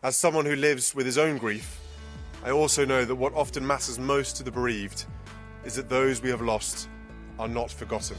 As someone who lives with his own grief, I also know that what often matters most to the bereaved is that those we have lost are not forgotten.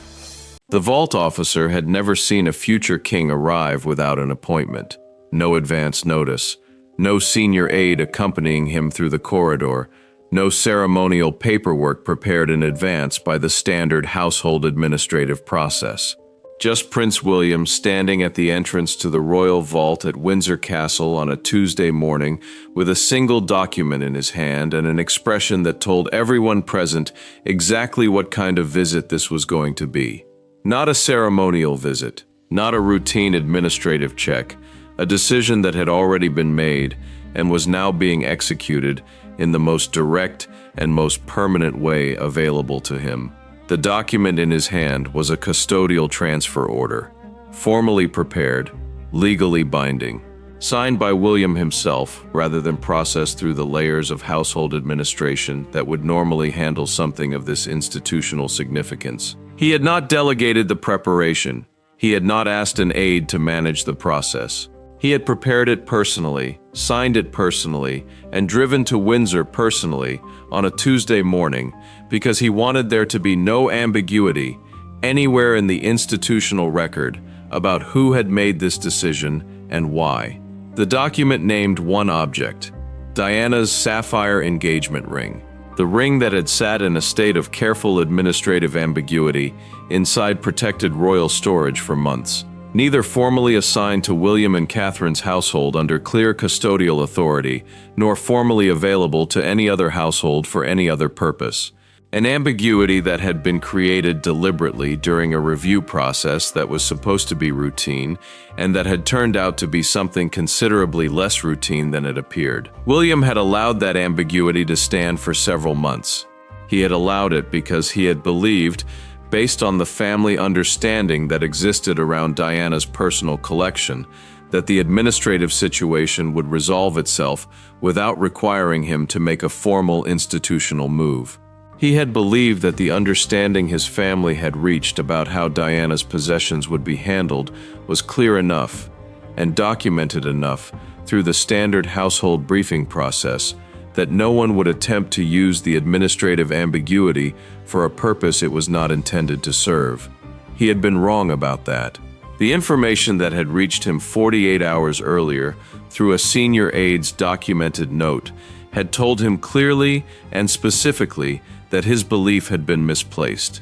The vault officer had never seen a future king arrive without an appointment. No advance notice, no senior aide accompanying him through the corridor, no ceremonial paperwork prepared in advance by the standard household administrative process. Just Prince William standing at the entrance to the royal vault at Windsor Castle on a Tuesday morning with a single document in his hand and an expression that told everyone present exactly what kind of visit this was going to be. Not a ceremonial visit, not a routine administrative check, a decision that had already been made and was now being executed in the most direct and most permanent way available to him. The document in his hand was a custodial transfer order, formally prepared, legally binding, signed by William himself rather than processed through the layers of household administration that would normally handle something of this institutional significance. He had not delegated the preparation. He had not asked an aide to manage the process. He had prepared it personally, signed it personally, and driven to Windsor personally on a Tuesday morning because he wanted there to be no ambiguity anywhere in the institutional record about who had made this decision and why. The document named one object, Diana's sapphire engagement ring, the ring that had sat in a state of careful administrative ambiguity inside protected royal storage for months. Neither formally assigned to William and Catherine's household under clear custodial authority, nor formally available to any other household for any other purpose. An ambiguity that had been created deliberately during a review process that was supposed to be routine, and that had turned out to be something considerably less routine than it appeared. William had allowed that ambiguity to stand for several months. He had allowed it because he had believed, based on the family understanding that existed around Diana's personal collection, that the administrative situation would resolve itself without requiring him to make a formal institutional move. He had believed that the understanding his family had reached about how Diana's possessions would be handled was clear enough and documented enough through the standard household briefing process that no one would attempt to use the administrative ambiguity for a purpose it was not intended to serve. He had been wrong about that. The information that had reached him 48 hours earlier through a senior aide's documented note had told him clearly and specifically that his belief had been misplaced,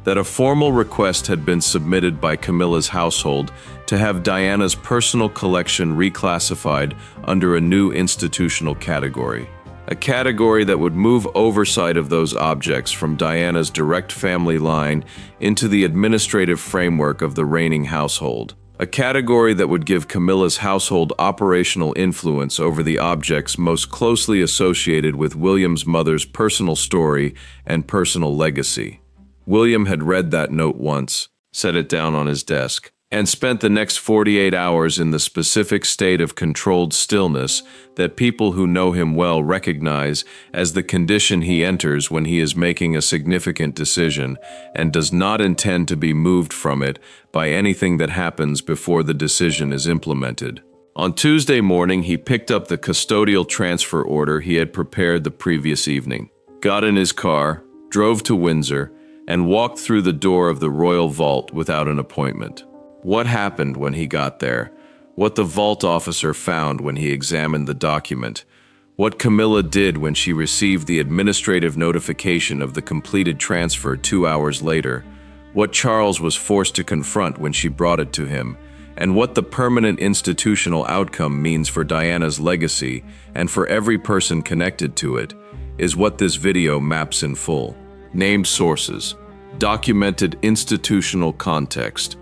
that a formal request had been submitted by Camilla's household to have Diana's personal collection reclassified under a new institutional category. A category that would move oversight of those objects from Diana's direct family line into the administrative framework of the reigning household. A category that would give Camilla's household operational influence over the objects most closely associated with William's mother's personal story and personal legacy. William had read that note once, set it down on his desk, and spent the next 48 hours in the specific state of controlled stillness that people who know him well recognize as the condition he enters when he is making a significant decision and does not intend to be moved from it by anything that happens before the decision is implemented. On Tuesday morning, he picked up the custodial transfer order he had prepared the previous evening, got in his car, drove to Windsor, and walked through the door of the royal vault without an appointment. What happened when he got there, what the vault officer found when he examined the document, what Camilla did when she received the administrative notification of the completed transfer 2 hours later, what Charles was forced to confront when she brought it to him, and what the permanent institutional outcome means for Diana's legacy and for every person connected to it, is what this video maps in full. Named sources, documented institutional context,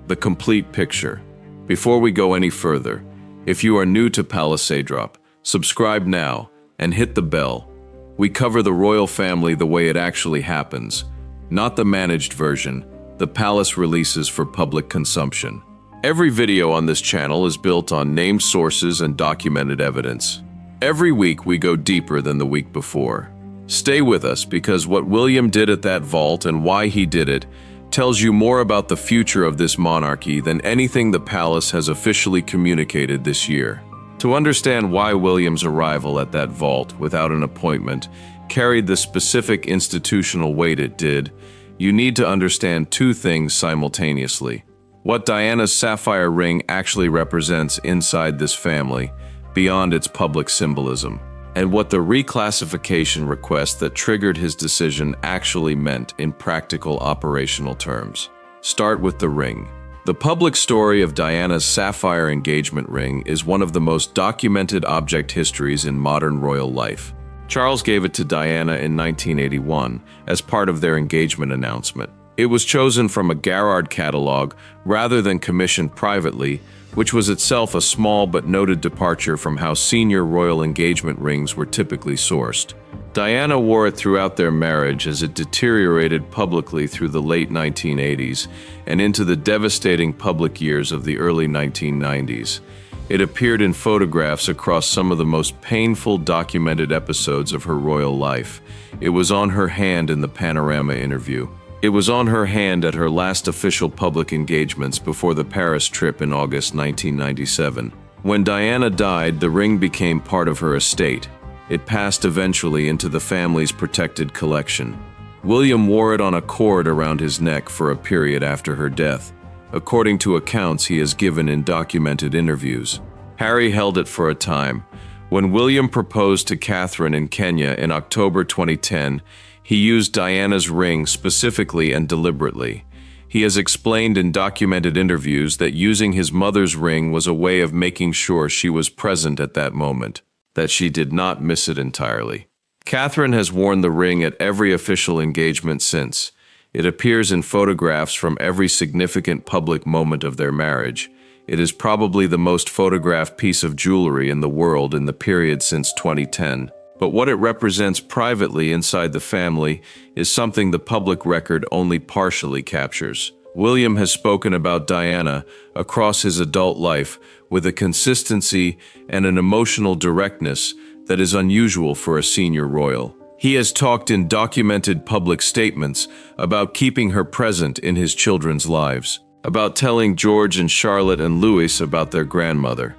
the complete picture. Before we go any further, if you are new to Palisade Drop, subscribe now and hit the bell. We cover the royal family the way it actually happens, not the managed version, the palace releases for public consumption. Every video on this channel is built on named sources and documented evidence. Every week we go deeper than the week before. Stay with us because what William did at that vault and why he did it tells you more about the future of this monarchy than anything the palace has officially communicated this year. To understand why William's arrival at that vault without an appointment carried the specific institutional weight it did, you need to understand two things simultaneously. What Diana's sapphire ring actually represents inside this family, beyond its public symbolism, and what the reclassification request that triggered his decision actually meant in practical operational terms. Start with the ring. The public story of Diana's sapphire engagement ring is one of the most documented object histories in modern royal life. Charles gave it to Diana in 1981 as part of their engagement announcement. It was chosen from a Garrard catalog rather than commissioned privately, which was itself a small but noted departure from how senior royal engagement rings were typically sourced. Diana wore it throughout their marriage as it deteriorated publicly through the late 1980s and into the devastating public years of the early 1990s. It appeared in photographs across some of the most painful documented episodes of her royal life. It was on her hand in the Panorama interview. It was on her hand at her last official public engagements before the Paris trip in August 1997. When Diana died, the ring became part of her estate. It passed eventually into the family's protected collection. William wore it on a cord around his neck for a period after her death, according to accounts he has given in documented interviews. Harry held it for a time. When William proposed to Catherine in Kenya in October 2010, he used Diana's ring specifically and deliberately. He has explained in documented interviews that using his mother's ring was a way of making sure she was present at that moment, that she did not miss it entirely. Catherine has worn the ring at every official engagement since. It appears in photographs from every significant public moment of their marriage. It is probably the most photographed piece of jewelry in the world in the period since 2010. But what it represents privately inside the family is something the public record only partially captures. William has spoken about Diana across his adult life with a consistency and an emotional directness that is unusual for a senior royal. He has talked in documented public statements about keeping her present in his children's lives, about telling George and Charlotte and Louis about their grandmother,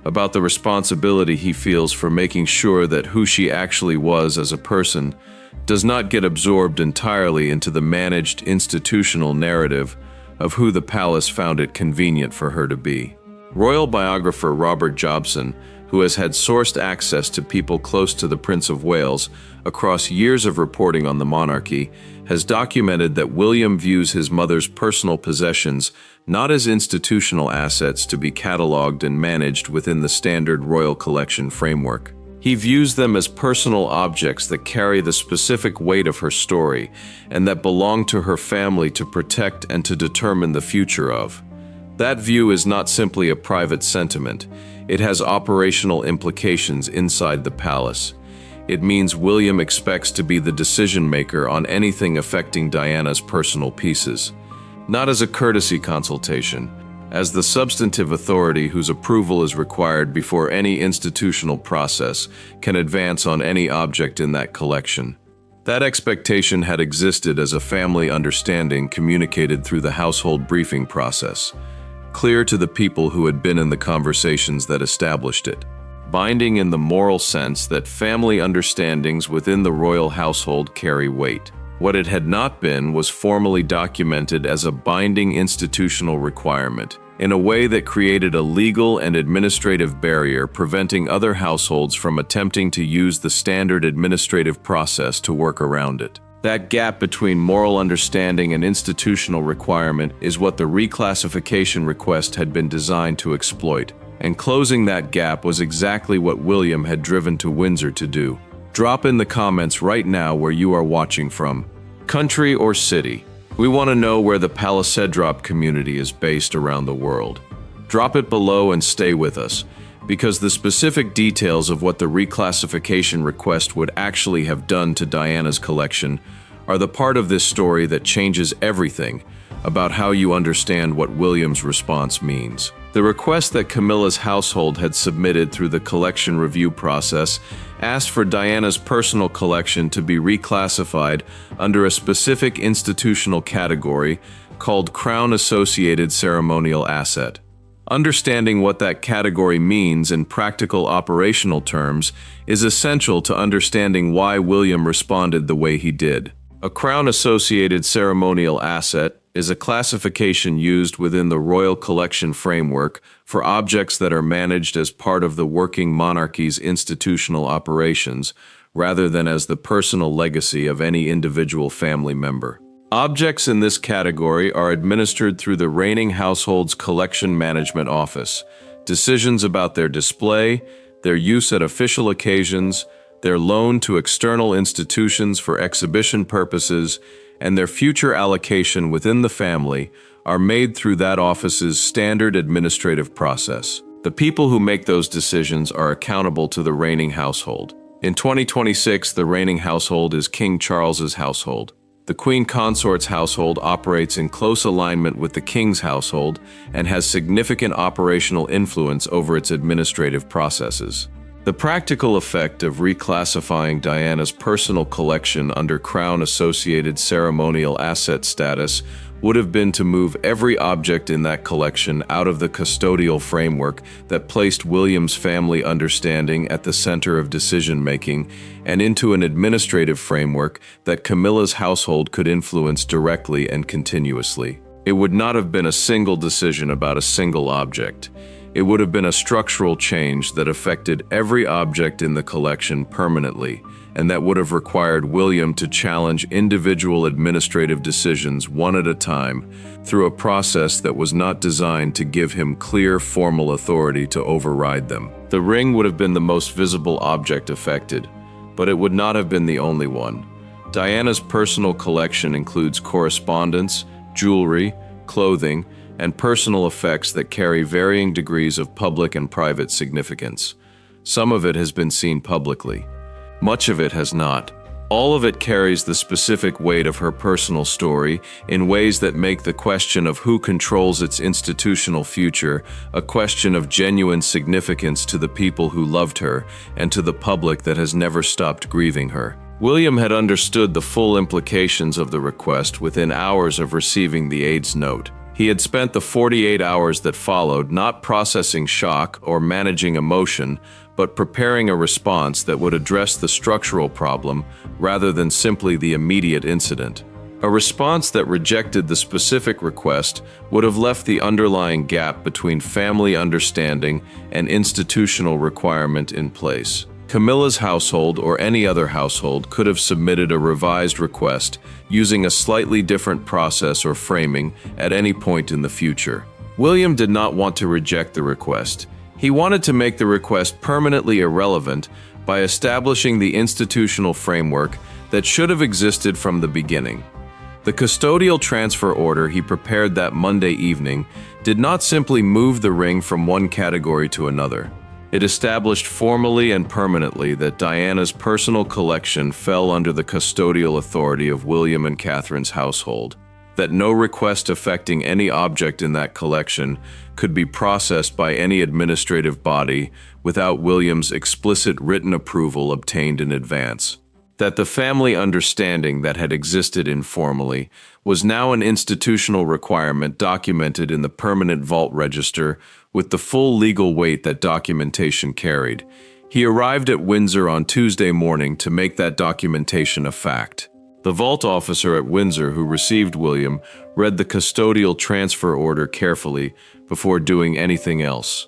about the responsibility he feels for making sure that who she actually was as a person does not get absorbed entirely into the managed institutional narrative of who the palace found it convenient for her to be. Royal biographer Robert Jobson, who has had sourced access to people close to the Prince of Wales across years of reporting on the monarchy, has documented that William views his mother's personal possessions not as institutional assets to be catalogued and managed within the standard royal collection framework. He views them as personal objects that carry the specific weight of her story and that belong to her family to protect and to determine the future of. That view is not simply a private sentiment. It has operational implications inside the palace. It means William expects to be the decision-maker on anything affecting Diana's personal pieces, not as a courtesy consultation, as the substantive authority whose approval is required before any institutional process can advance on any object in that collection. That expectation had existed as a family understanding communicated through the household briefing process, clear to the people who had been in the conversations that established it. Binding in the moral sense that family understandings within the royal household carry weight. What it had not been was formally documented as a binding institutional requirement, in a way that created a legal and administrative barrier preventing other households from attempting to use the standard administrative process to work around it. That gap between moral understanding and institutional requirement is what the reclassification request had been designed to exploit. And closing that gap was exactly what William had driven to Windsor to do. Drop in the comments right now where you are watching from. Country or city? We want to know where the Palisadrop community is based around the world. Drop it below and stay with us, because the specific details of what the reclassification request would actually have done to Diana's collection are the part of this story that changes everything about how you understand what William's response means. The request that Camilla's household had submitted through the collection review process asked for Diana's personal collection to be reclassified under a specific institutional category called Crown Associated Ceremonial Asset. Understanding what that category means in practical operational terms is essential to understanding why William responded the way he did. A Crown-associated ceremonial asset is a classification used within the royal collection framework for objects that are managed as part of the working monarchy's institutional operations, rather than as the personal legacy of any individual family member. Objects in this category are administered through the reigning household's collection management office. Decisions about their display, their use at official occasions, their loan to external institutions for exhibition purposes, and their future allocation within the family are made through that office's standard administrative process. The people who make those decisions are accountable to the reigning household. In 2026, the reigning household is King Charles's household. The Queen Consort's household operates in close alignment with the King's household and has significant operational influence over its administrative processes. The practical effect of reclassifying Diana's personal collection under Crown-associated ceremonial asset status would have been to move every object in that collection out of the custodial framework that placed William's family understanding at the center of decision-making and into an administrative framework that Camilla's household could influence directly and continuously. It would not have been a single decision about a single object. It would have been a structural change that affected every object in the collection permanently, and that would have required William to challenge individual administrative decisions one at a time through a process that was not designed to give him clear formal authority to override them. The ring would have been the most visible object affected, but it would not have been the only one. Diana's personal collection includes correspondence, jewelry, clothing, and personal effects that carry varying degrees of public and private significance. Some of it has been seen publicly. Much of it has not. All of it carries the specific weight of her personal story in ways that make the question of who controls its institutional future a question of genuine significance to the people who loved her and to the public that has never stopped grieving her. William had understood the full implications of the request within hours of receiving the aide's note. He had spent the 48 hours that followed not processing shock or managing emotion, but preparing a response that would address the structural problem rather than simply the immediate incident. A response that rejected the specific request would have left the underlying gap between family understanding and institutional requirement in place. Camilla's household or any other household could have submitted a revised request using a slightly different process or framing at any point in the future. William did not want to reject the request. He wanted to make the request permanently irrelevant by establishing the institutional framework that should have existed from the beginning. The custodial transfer order he prepared that Monday evening did not simply move the ring from one category to another. It established formally and permanently that Diana's personal collection fell under the custodial authority of William and Catherine's household, that no request affecting any object in that collection could be processed by any administrative body without William's explicit written approval obtained in advance, that the family understanding that had existed informally was now an institutional requirement documented in the permanent vault register with the full legal weight that documentation carried. He arrived at Windsor on Tuesday morning to make that documentation a fact. The vault officer at Windsor who received William read the custodial transfer order carefully before doing anything else.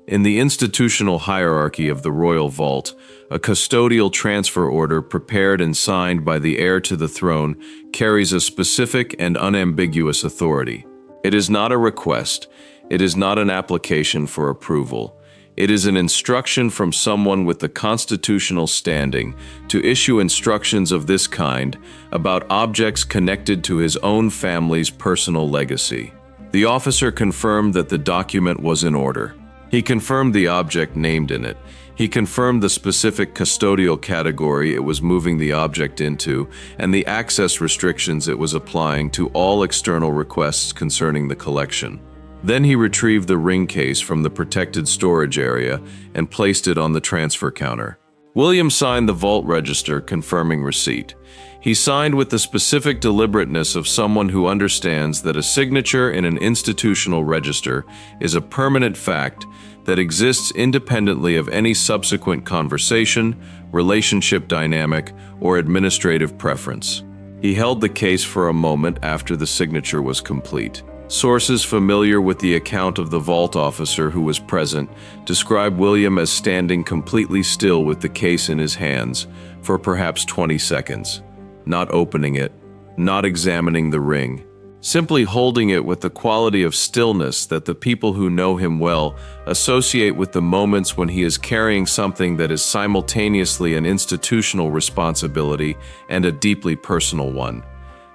In the institutional hierarchy of the royal vault, a custodial transfer order prepared and signed by the heir to the throne carries a specific and unambiguous authority. It is not a request. It is not an application for approval. It is an instruction from someone with the constitutional standing to issue instructions of this kind about objects connected to his own family's personal legacy. The officer confirmed that the document was in order. He confirmed the object named in it. He confirmed the specific custodial category it was moving the object into and the access restrictions it was applying to all external requests concerning the collection. Then he retrieved the ring case from the protected storage area and placed it on the transfer counter. William signed the vault register confirming receipt. He signed with the specific deliberateness of someone who understands that a signature in an institutional register is a permanent fact that exists independently of any subsequent conversation, relationship dynamic, or administrative preference. He held the case for a moment after the signature was complete. Sources familiar with the account of the vault officer who was present describe William as standing completely still with the case in his hands for perhaps 20 seconds, not opening it, not examining the ring, simply holding it with the quality of stillness that the people who know him well associate with the moments when he is carrying something that is simultaneously an institutional responsibility and a deeply personal one.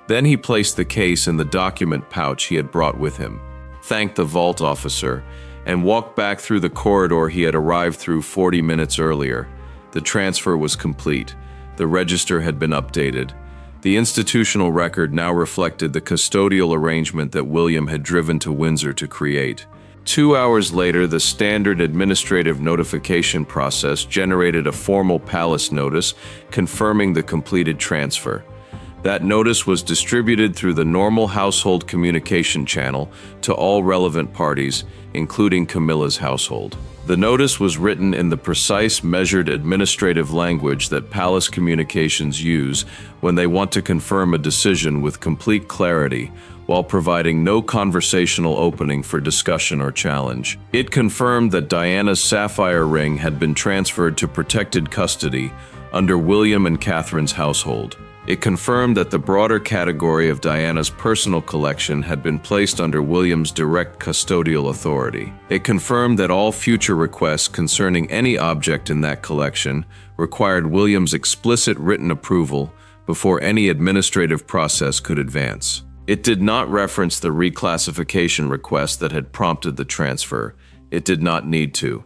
Then he placed the case in the document pouch he had brought with him, thanked the vault officer, and walked back through the corridor he had arrived through 40 minutes earlier. The transfer was complete. The register had been updated. The institutional record now reflected the custodial arrangement that William had driven to Windsor to create. 2 hours later, the standard administrative notification process generated a formal palace notice confirming the completed transfer. That notice was distributed through the normal household communication channel to all relevant parties, including Camilla's household. The notice was written in the precise, measured administrative language that palace communications use when they want to confirm a decision with complete clarity, while providing no conversational opening for discussion or challenge. It confirmed that Diana's sapphire ring had been transferred to protected custody under William and Catherine's household. It confirmed that the broader category of Diana's personal collection had been placed under William's direct custodial authority. It confirmed that all future requests concerning any object in that collection required William's explicit written approval before any administrative process could advance. It did not reference the reclassification request that had prompted the transfer. It did not need to.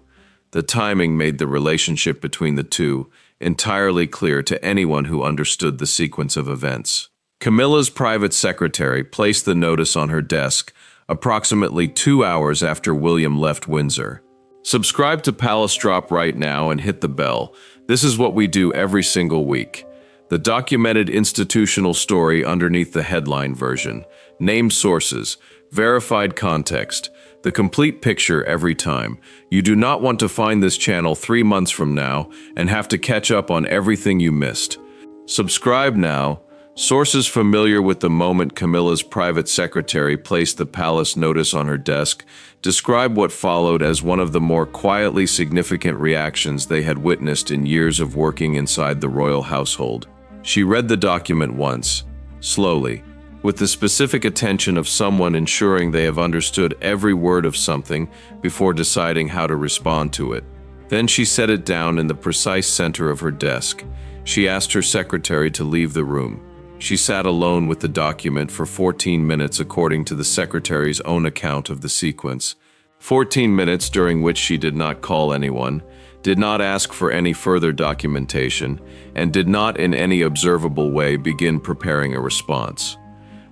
The timing made the relationship between the two entirely clear to anyone who understood the sequence of events. Camilla's private secretary placed the notice on her desk approximately 2 hours after William left Windsor. Subscribe to Palace Drop right now and hit the bell. This is what we do every single week. The documented institutional story underneath the headline version, named sources, verified context, the complete picture every time. You do not want to find this channel 3 months from now and have to catch up on everything you missed. Subscribe now. Sources familiar with the moment Camilla's private secretary placed the palace notice on her desk describe what followed as one of the more quietly significant reactions they had witnessed in years of working inside the royal household. She read the document once, slowly, with the specific attention of someone ensuring they have understood every word of something before deciding how to respond to it. Then she set it down in the precise center of her desk. She asked her secretary to leave the room. She sat alone with the document for 14 minutes according to the secretary's own account of the sequence. 14 minutes during which she did not call anyone, did not ask for any further documentation, and did not in any observable way begin preparing a response.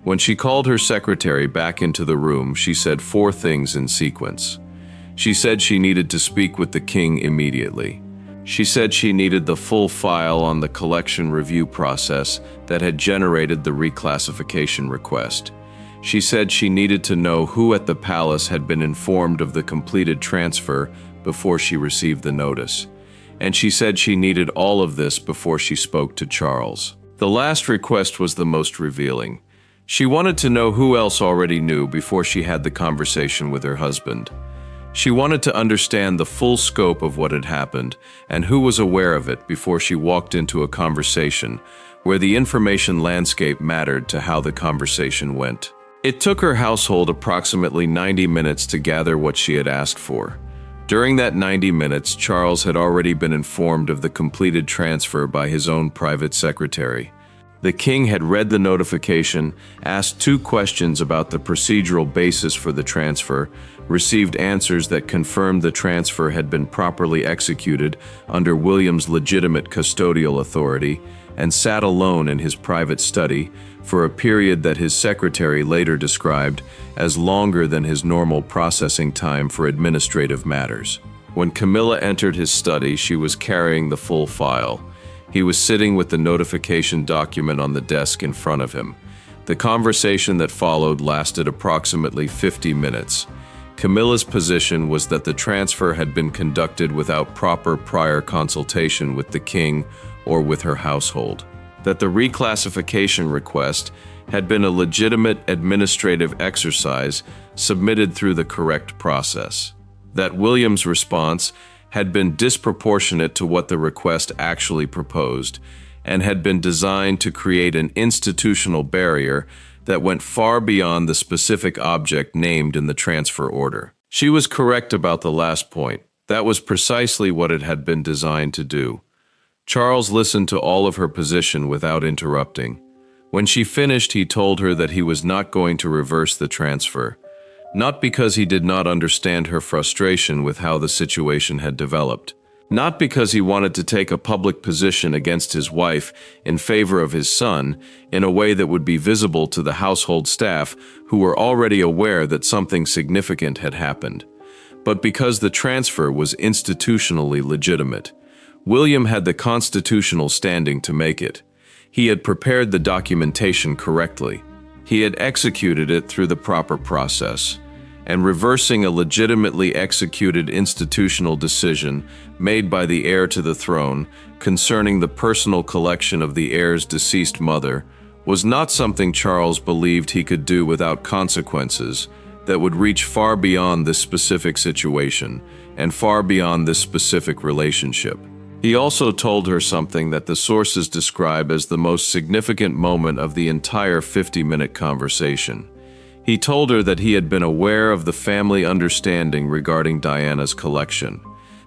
When she called her secretary back into the room, she said 4 things in sequence. She said she needed to speak with the king immediately. She said she needed the full file on the collection review process that had generated the reclassification request. She said she needed to know who at the palace had been informed of the completed transfer before she received the notice. And she said she needed all of this before she spoke to Charles. The last request was the most revealing. She wanted to know who else already knew before she had the conversation with her husband. She wanted to understand the full scope of what had happened and who was aware of it before she walked into a conversation where the information landscape mattered to how the conversation went. It took her household approximately 90 minutes to gather what she had asked for. During that 90 minutes, Charles had already been informed of the completed transfer by his own private secretary. The king had read the notification, asked 2 questions about the procedural basis for the transfer, received answers that confirmed the transfer had been properly executed under William's legitimate custodial authority, and sat alone in his private study for a period that his secretary later described as longer than his normal processing time for administrative matters. When Camilla entered his study, she was carrying the full file. He was sitting with the notification document on the desk in front of him. The conversation that followed lasted approximately 50 minutes. Camilla's position was that the transfer had been conducted without proper prior consultation with the king or with her household. That the reclassification request had been a legitimate administrative exercise submitted through the correct process. That William's response had been disproportionate to what the request actually proposed, and had been designed to create an institutional barrier that went far beyond the specific object named in the transfer order. She was correct about the last point. That was precisely what it had been designed to do. Charles listened to all of her position without interrupting. When she finished, he told her that he was not going to reverse the transfer, not because he did not understand her frustration with how the situation had developed, not because he wanted to take a public position against his wife in favor of his son in a way that would be visible to the household staff who were already aware that something significant had happened, but because the transfer was institutionally legitimate. William had the constitutional standing to make it. He had prepared the documentation correctly. He had executed it through the proper process. And reversing a legitimately executed institutional decision made by the heir to the throne concerning the personal collection of the heir's deceased mother was not something Charles believed he could do without consequences that would reach far beyond this specific situation and far beyond this specific relationship. He also told her something that the sources describe as the most significant moment of the entire 50-minute conversation. He told her that he had been aware of the family understanding regarding Diana's collection,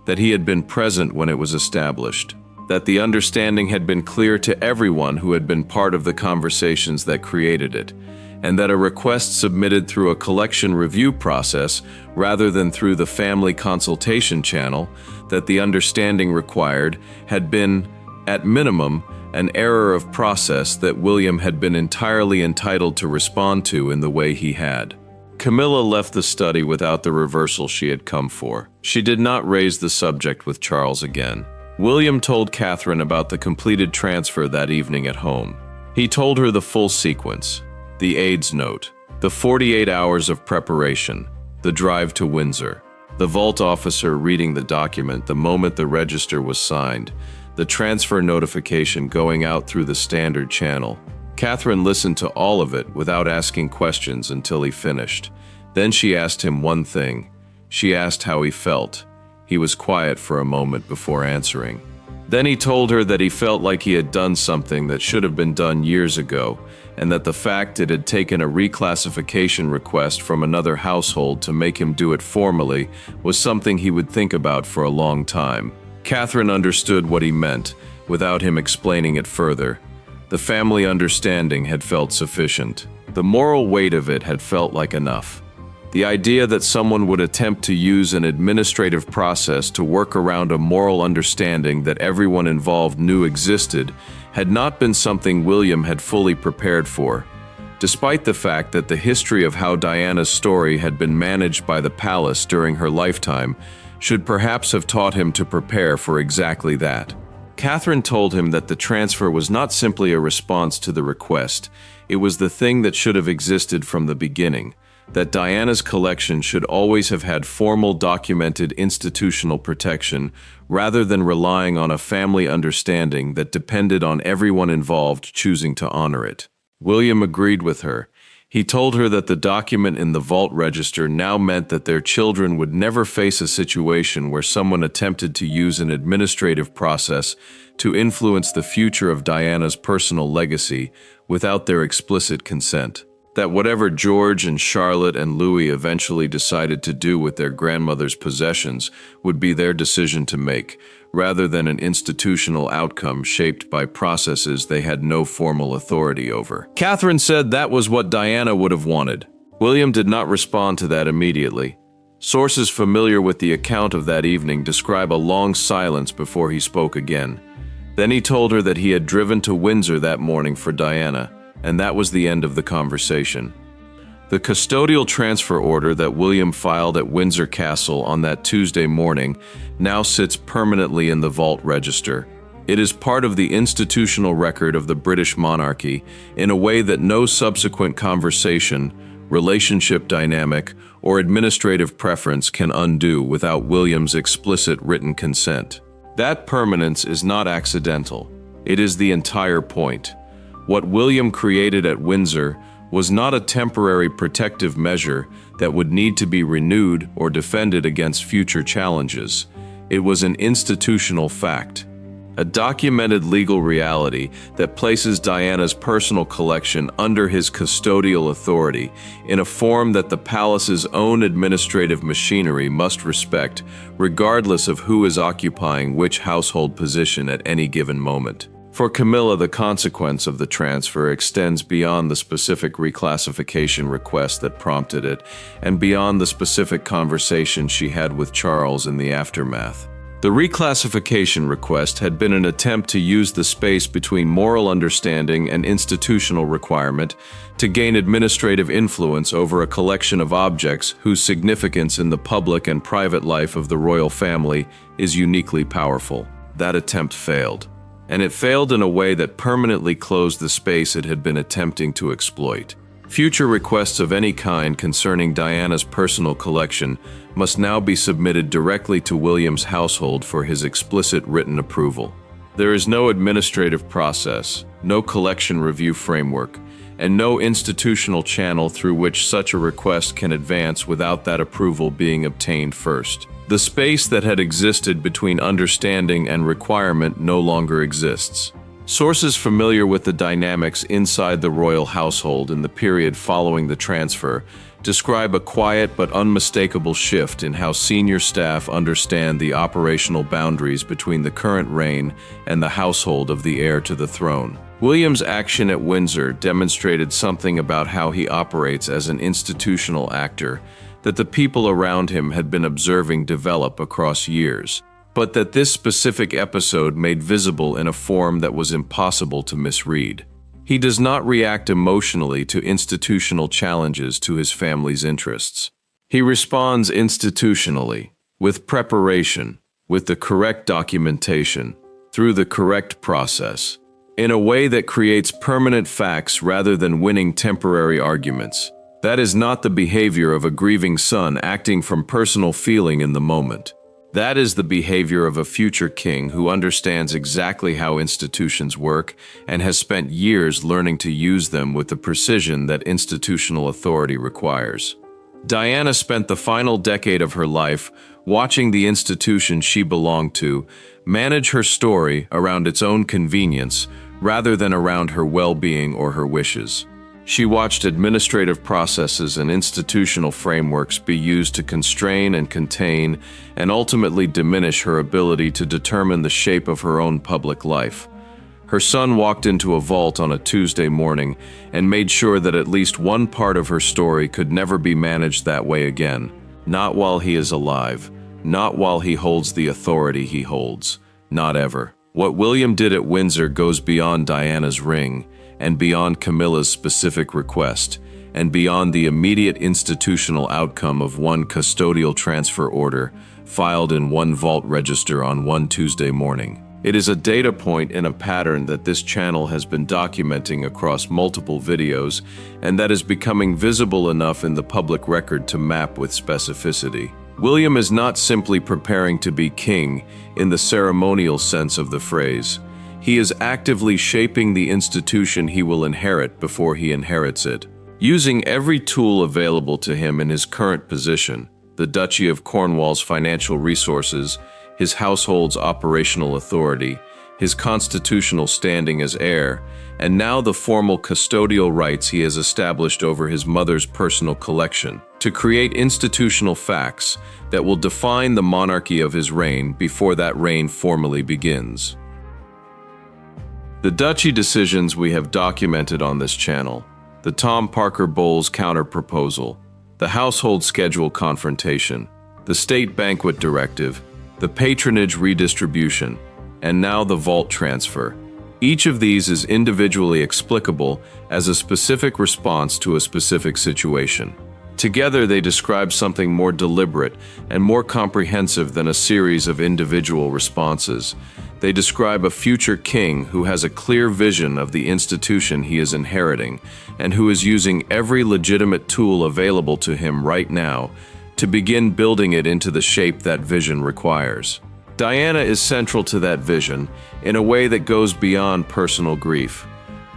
that he had been present when it was established, that the understanding had been clear to everyone who had been part of the conversations that created it, and that a request submitted through a collection review process rather than through the family consultation channel that the understanding required had been, at minimum, an error of process that William had been entirely entitled to respond to in the way he had. Camilla left the study without the reversal she had come for. She did not raise the subject with Charles again. William told Catherine about the completed transfer that evening at home. He told her the full sequence, the aide's note, the 48 hours of preparation, the drive to Windsor, the vault officer reading the document the moment the register was signed, the transfer notification going out through the standard channel. Catherine listened to all of it without asking questions until he finished. Then she asked him one thing. She asked how he felt. He was quiet for a moment before answering. Then he told her that he felt like he had done something that should have been done years ago, and that the fact it had taken a reclassification request from another household to make him do it formally was something he would think about for a long time. Catherine understood what he meant, without him explaining it further. The family understanding had felt sufficient. The moral weight of it had felt like enough. The idea that someone would attempt to use an administrative process to work around a moral understanding that everyone involved knew existed had not been something William had fully prepared for. Despite the fact that the history of how Diana's story had been managed by the palace during her lifetime should perhaps have taught him to prepare for exactly that. Catherine told him that the transfer was not simply a response to the request, it was the thing that should have existed from the beginning, that Diana's collection should always have had formal documented institutional protection rather than relying on a family understanding that depended on everyone involved choosing to honor it. William agreed with her. He told her that the document in the vault register now meant that their children would never face a situation where someone attempted to use an administrative process to influence the future of Diana's personal legacy without their explicit consent. That whatever George and Charlotte and Louis eventually decided to do with their grandmother's possessions would be their decision to make, rather than an institutional outcome shaped by processes they had no formal authority over. Catherine said that was what Diana would have wanted. William did not respond to that immediately. Sources familiar with the account of that evening describe a long silence before he spoke again. Then he told her that he had driven to Windsor that morning for Diana, and that was the end of the conversation. The custodial transfer order that William filed at Windsor Castle on that Tuesday morning now sits permanently in the vault register. It is part of the institutional record of the British monarchy in a way that no subsequent conversation, relationship dynamic, or administrative preference can undo without William's explicit written consent. That permanence is not accidental. It is the entire point. What William created at Windsor was not a temporary protective measure that would need to be renewed or defended against future challenges. It was an institutional fact, a documented legal reality that places Diana's personal collection under his custodial authority in a form that the palace's own administrative machinery must respect, regardless of who is occupying which household position at any given moment. For Camilla, the consequence of the transfer extends beyond the specific reclassification request that prompted it, and beyond the specific conversation she had with Charles in the aftermath. The reclassification request had been an attempt to use the space between moral understanding and institutional requirement to gain administrative influence over a collection of objects whose significance in the public and private life of the royal family is uniquely powerful. That attempt failed. And it failed in a way that permanently closed the space it had been attempting to exploit. Future requests of any kind concerning Diana's personal collection must now be submitted directly to William's household for his explicit written approval. There is no administrative process, no collection review framework, and no institutional channel through which such a request can advance without that approval being obtained first. The space that had existed between understanding and requirement no longer exists. Sources familiar with the dynamics inside the royal household in the period following the transfer describe a quiet but unmistakable shift in how senior staff understand the operational boundaries between the current reign and the household of the heir to the throne. William's action at Windsor demonstrated something about how he operates as an institutional actor that the people around him had been observing develop across years, but that this specific episode made visible in a form that was impossible to misread. He does not react emotionally to institutional challenges to his family's interests. He responds institutionally, with preparation, with the correct documentation, through the correct process, in a way that creates permanent facts rather than winning temporary arguments. That is not the behavior of a grieving son acting from personal feeling in the moment. That is the behavior of a future king who understands exactly how institutions work and has spent years learning to use them with the precision that institutional authority requires. Diana spent the final decade of her life watching the institution she belonged to manage her story around its own convenience rather than around her well-being or her wishes. She watched administrative processes and institutional frameworks be used to constrain and contain and ultimately diminish her ability to determine the shape of her own public life. Her son walked into a vault on a Tuesday morning and made sure that at least one part of her story could never be managed that way again. Not while he is alive. Not while he holds the authority he holds. Not ever. What William did at Windsor goes beyond Diana's ring, and beyond Camilla's specific request, and beyond the immediate institutional outcome of one custodial transfer order filed in one vault register on one Tuesday morning. It is a data point in a pattern that this channel has been documenting across multiple videos, and that is becoming visible enough in the public record to map with specificity. William is not simply preparing to be king in the ceremonial sense of the phrase. He is actively shaping the institution he will inherit before he inherits it. Using every tool available to him in his current position, the Duchy of Cornwall's financial resources, his household's operational authority, his constitutional standing as heir, and now the formal custodial rights he has established over his mother's personal collection, to create institutional facts that will define the monarchy of his reign before that reign formally begins. The Duchy decisions we have documented on this channel, the Tom Parker Bowles counter-proposal, the household schedule confrontation, the state banquet directive, the patronage redistribution, and now the vault transfer, Each of these is individually explicable as a specific response to a specific situation. Together, they describe something more deliberate and more comprehensive than a series of individual responses. They describe a future king who has a clear vision of the institution he is inheriting and who is using every legitimate tool available to him right now to begin building it into the shape that vision requires. Diana is central to that vision in a way that goes beyond personal grief.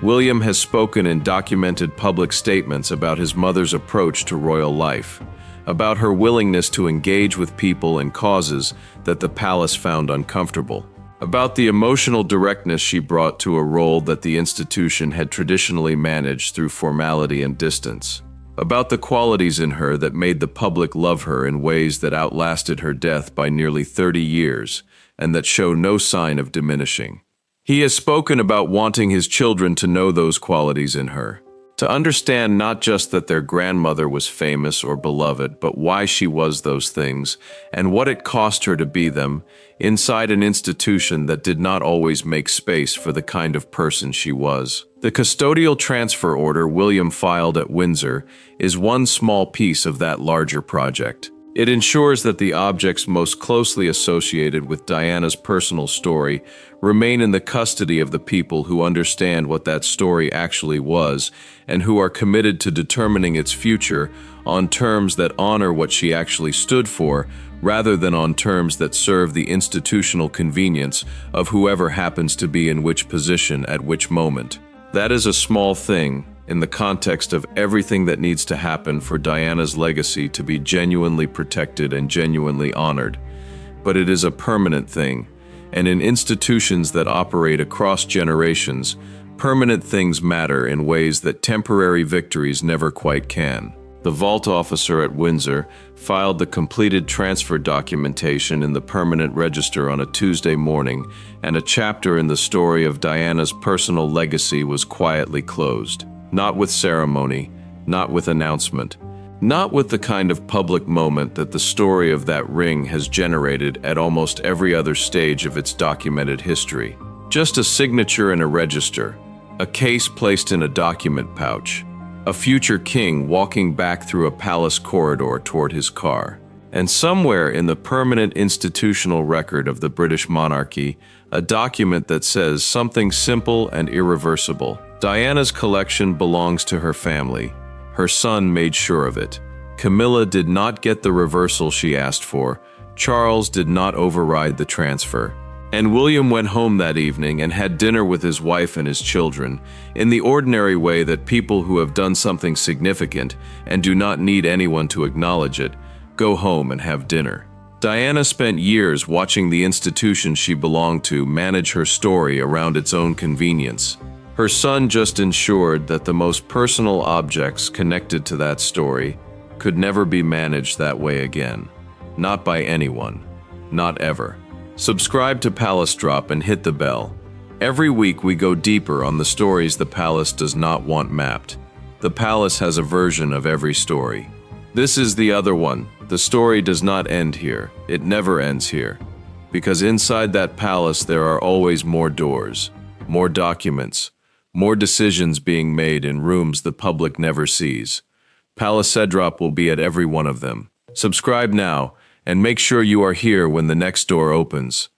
William has spoken in documented public statements about his mother's approach to royal life, about her willingness to engage with people and causes that the palace found uncomfortable, about the emotional directness she brought to a role that the institution had traditionally managed through formality and distance, about the qualities in her that made the public love her in ways that outlasted her death by nearly 30 years and that show no sign of diminishing. He has spoken about wanting his children to know those qualities in her, to understand not just that their grandmother was famous or beloved, but why she was those things and what it cost her to be them inside an institution that did not always make space for the kind of person she was. The custodial transfer order William filed at Windsor is one small piece of that larger project. It ensures that the objects most closely associated with Diana's personal story remain in the custody of the people who understand what that story actually was and who are committed to determining its future on terms that honor what she actually stood for, rather than on terms that serve the institutional convenience of whoever happens to be in which position at which moment. That is a small thing in the context of everything that needs to happen for Diana's legacy to be genuinely protected and genuinely honored. But it is a permanent thing, and in institutions that operate across generations, permanent things matter in ways that temporary victories never quite can. The vault officer at Windsor filed the completed transfer documentation in the permanent register on a Tuesday morning, and a chapter in the story of Diana's personal legacy was quietly closed. Not with ceremony, not with announcement, not with the kind of public moment that the story of that ring has generated at almost every other stage of its documented history. Just a signature in a register, a case placed in a document pouch, a future king walking back through a palace corridor toward his car. And somewhere in the permanent institutional record of the British monarchy, a document that says something simple and irreversible. Diana's collection belongs to her family. Her son made sure of it. Camilla did not get the reversal she asked for. Charles did not override the transfer. And William went home that evening and had dinner with his wife and his children, in the ordinary way that people who have done something significant and do not need anyone to acknowledge it, go home and have dinner. Diana spent years watching the institution she belonged to manage her story around its own convenience. Her son just ensured that the most personal objects connected to that story could never be managed that way again. Not by anyone. Not ever. Subscribe to Palace Drop and hit the bell. Every week we go deeper on the stories the palace does not want mapped. The palace has a version of every story. This is the other one. The story does not end here. It never ends here. Because inside that palace there are always more doors, more documents, more decisions being made in rooms the public never sees. Palace Drop will be at every one of them. Subscribe now, and make sure you are here when the next door opens.